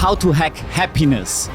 How to hack happiness.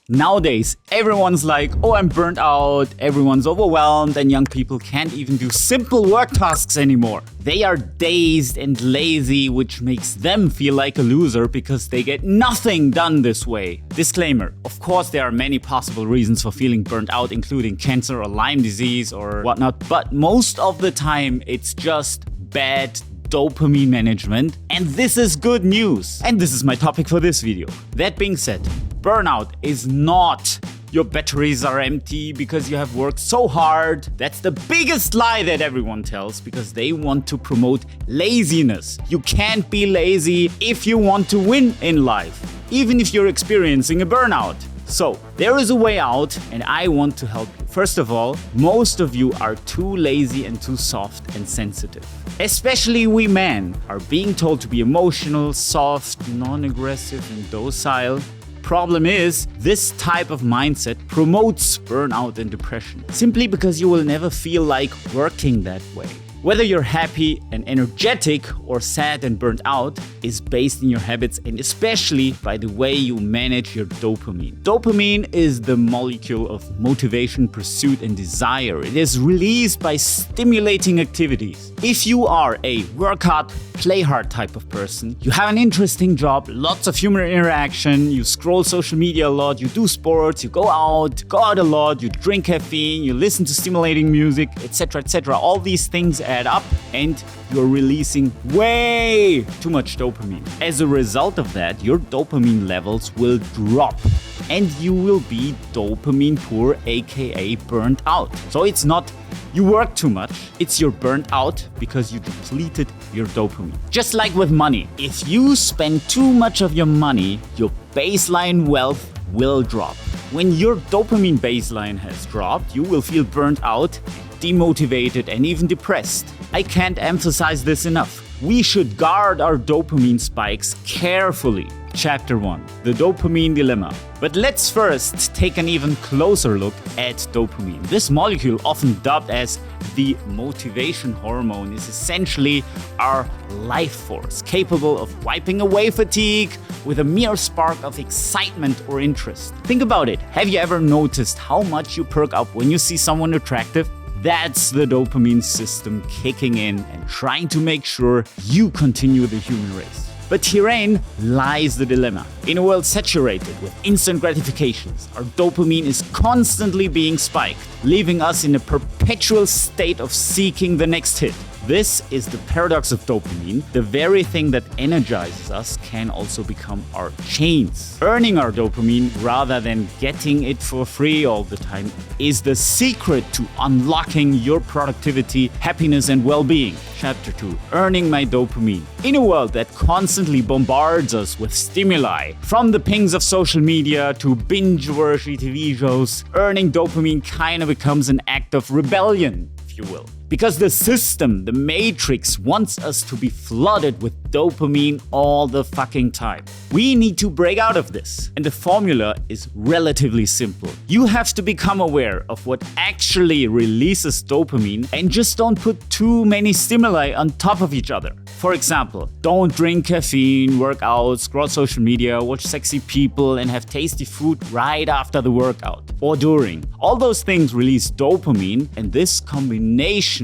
Nowadays, everyone's like, oh, I'm burnt out, everyone's overwhelmed, and young people can't even do simple work tasks anymore. They are dazed and lazy, which makes them feel like a loser because they get nothing done this way. Disclaimer, of course there are many possible reasons for feeling burnt out, including cancer or Lyme disease or whatnot, but most of the time it's just bad dopamine management, and this is good news. And this is my topic for this video. That being said, burnout is not your batteries are empty because you have worked so hard. That's the biggest lie that everyone tells because they want to promote laziness. You can't be lazy if you want to win in life, even if you're experiencing a burnout. So, there is a way out, and I want to help you. First of all, most of you are too lazy and too soft and sensitive. Especially we men are being told to be emotional, soft, non-aggressive, and docile. Problem is, this type of mindset promotes burnout and depression, simply because you will never feel like working that way. Whether you're happy and energetic or sad and burnt out is based in your habits and especially by the way you manage your dopamine. Dopamine is the molecule of motivation, pursuit, and desire. It is released by stimulating activities. If you are a work hard, play hard type of person, you have an interesting job, lots of human interaction, you scroll social media a lot, you do sports, you go out a lot, you drink caffeine, you listen to stimulating music, etc., etc. All these things add up and you're releasing way too much dopamine. As a result of that, your dopamine levels will drop and you will be dopamine poor, aka burnt out. So it's not you work too much, it's you're burnt out because you depleted your dopamine. Just like with money, if you spend too much of your money, your baseline wealth will drop. When your dopamine baseline has dropped, you will feel burnt out, demotivated, and even depressed. I can't emphasize this enough. We should guard our dopamine spikes carefully. Chapter 1. The Dopamine Dilemma. But let's first take an even closer look at dopamine. This molecule, often dubbed as the motivation hormone, is essentially our life force, capable of wiping away fatigue with a mere spark of excitement or interest. Think about it. Have you ever noticed how much you perk up when you see someone attractive? That's the dopamine system kicking in and trying to make sure you continue the human race. But herein lies the dilemma. In a world saturated with instant gratifications, our dopamine is constantly being spiked, leaving us in a perpetual state of seeking the next hit. This is the paradox of dopamine. The very thing that energizes us can also become our chains. Earning our dopamine rather than getting it for free all the time is the secret to unlocking your productivity, happiness, and well-being. Chapter 2. Earning my dopamine. In a world that constantly bombards us with stimuli, from the pings of social media to binge-worthy TV shows, earning dopamine kind of becomes an act of rebellion, if you will. Because the system, the matrix, wants us to be flooded with dopamine all the fucking time. We need to break out of this. And the formula is relatively simple. You have to become aware of what actually releases dopamine and just don't put too many stimuli on top of each other. For example, don't drink caffeine, work out, scroll social media, watch sexy people, and have tasty food right after the workout or during. All those things release dopamine, and this combination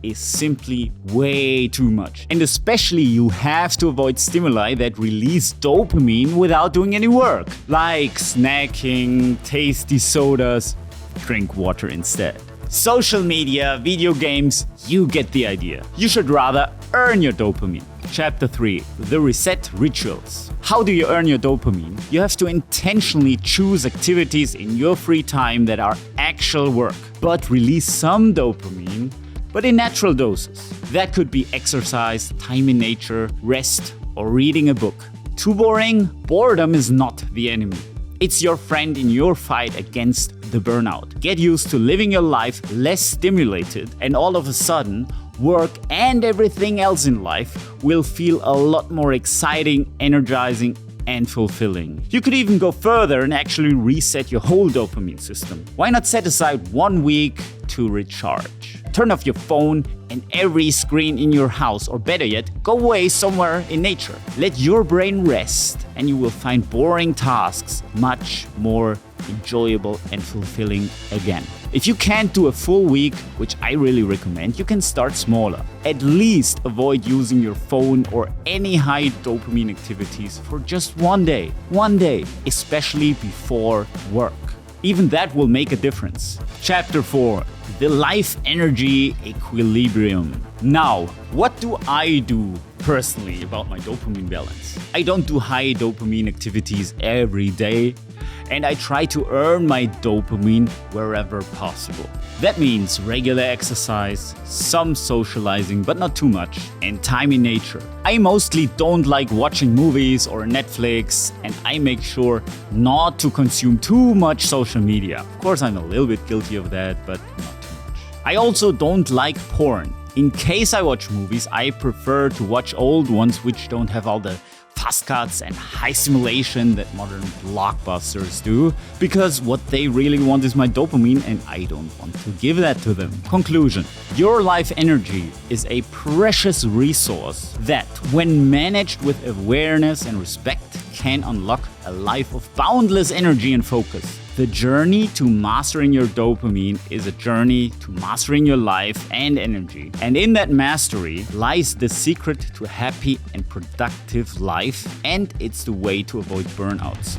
is simply way too much. And especially you have to avoid stimuli that release dopamine without doing any work, like snacking, tasty sodas. Drink water instead. Social media, video games, you get the idea. You should rather earn your dopamine. Chapter 3. The Reset Rituals. How do you earn your dopamine? You have to intentionally choose activities in your free time that are actual work, but release some dopamine, but in natural doses. That could be exercise, time in nature, rest, or reading a book. Too boring? Boredom is not the enemy. It's your friend in your fight against the burnout. Get used to living your life less stimulated, and all of a sudden, work and everything else in life will feel a lot more exciting, energizing, and fulfilling. You could even go further and actually reset your whole dopamine system. Why not set aside 1 week to recharge? Turn off your phone and every screen in your house, or better yet, go away somewhere in nature. Let your brain rest and you will find boring tasks much more enjoyable and fulfilling again. If you can't do a full week, which I really recommend, you can start smaller. At least avoid using your phone or any high dopamine activities for just one day. One day, especially before work. Even that will make a difference. Chapter 4. The life energy equilibrium. Now, what do I do personally about my dopamine balance? I don't do high dopamine activities every day, and I try to earn my dopamine wherever possible. That means regular exercise, some socializing, but not too much, and time in nature. I mostly don't like watching movies or Netflix, and I make sure not to consume too much social media. Of course, I'm a little bit guilty of that, but not too much. I also don't like porn. In case I watch movies, I prefer to watch old ones which don't have all the fast cuts and high simulation that modern blockbusters do, because what they really want is my dopamine and I don't want to give that to them. Conclusion: your life energy is a precious resource that, when managed with awareness and respect, can unlock a life of boundless energy and focus. The journey to mastering your dopamine is a journey to mastering your life and energy. And in that mastery lies the secret to a happy and productive life, and it's the way to avoid burnouts.